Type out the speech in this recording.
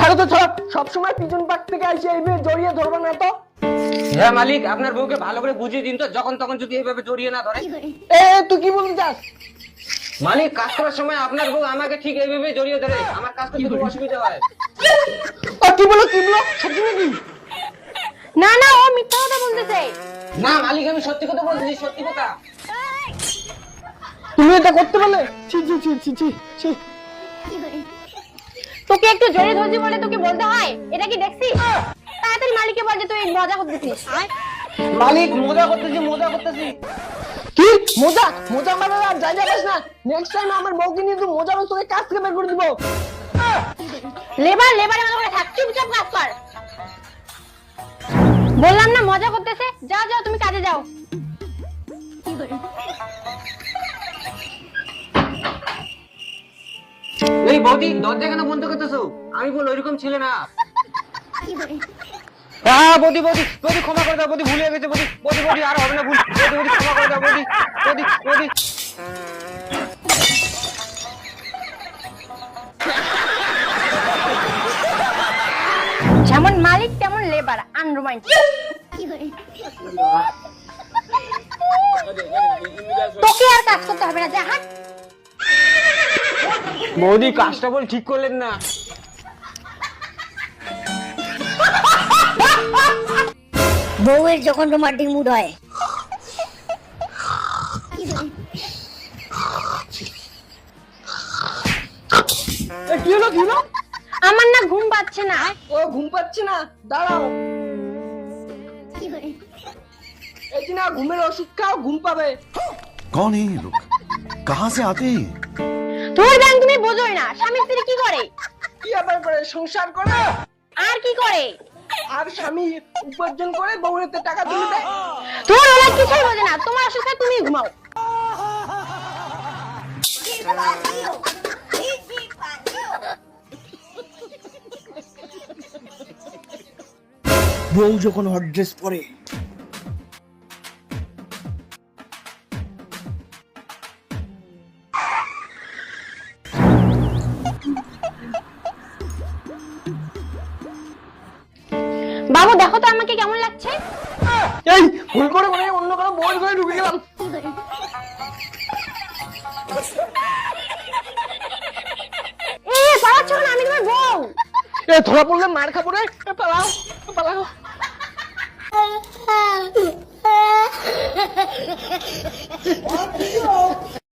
ছাড়ো তো ছাড়ো, সবসময় পিছন পাক থেকে আসে এইভাবে জড়িয়ে ধরবে না তো। হ্যাঁ মালিক, আপনার বউকে ভালো করে বুঝিয়ে দিন তো, যখন তখন যদি এইভাবে জড়িয়ে না ধরে। তুই কি বলতে চাস? মালিক, কাজ করার সময় আপনার বউ আমাকে ঠিক এইভাবে জড়িয়ে ধরে, আমার কাজ করতে খুব অসুবিধা হয়। কি বলো সত্যি নাকি? না না, ও মিথ্যা কথা বলতেছে। না মালিক, আমি সত্যি কথা বলতেছি, সত্যি কথা। তুমি এটা করতে পারলে? ছি ছি ছি ছি ছি ছি। তোকে একটু জড়িয়ে ধরছি বলে তোকে বলতে হয়? এটা কি দেখছিস? তাড়াতাড়ি মালিককে বল যে তুই মজা করতেছিস। মালিক, মজা করতেছি। কি মজা? মজা মানে আর যাই যাস না। নেক্সট টাইম আমার বউকে নিয়ে তুই মজা তোকে কাজ থেকে বের করে দিব। লেবারের মতো করে থাক, চুপচাপ কাজ কর। বললাম না মজা করতেছে। যাও যাও, তুমি কাজে যাও। এই বৌদি, দরজা কেন বন্ধ করতেছো? আমি বল ওইরকম ছিলে না। হ্যাঁ বৌদি, ক্ষমা করে দাও বৌদি, ভুলে গেছে বৌদি, আর হবে না ভুল। বৌদি ক্ষমা করে দাও বৌদি। যেমন মালিক তেমন লেবার, আনরোমান্টিক। তোকে আর কাজ করতে হবে না, যা হাট। বৌদি, কাজটা বল ঠিক করলেন না। বউয়ের যখন রোমান্টিক মুড হয়, কি হলো? আমার না ঘুম পাচ্ছে না। ও ঘুম পাচ্ছে না, দাঁড়াও। এই যে না, ঘুমের ওষুধ খাও, ঘুম পাবে। कौन है ये लोग? कहाँ से आते हैं? তোর ব্যাং তুমি বোঝোই না, স্বামী স্ত্রী কি করে? কি আবার করে? সংসার করে। আর কি করে? আর স্বামী উপার্জন করে বউয়েতে টাকা তুলে দেয়। তোর ওরা কিছুই বোঝে না, তোমার ওষুধ খায় তুমি ঘুমাও। বউ যখন হট ড্রেস পরে, বাবু দেখো তো আমাকে কেমন লাগছে। এই ভুল করে মানে অন্য কারো বউয়ের ঘরে ঢুকে গেলাম। পালাচ্ছ না, আমি তোমার বউ। ধরা পড়লে মার খাবো রে। পালাও।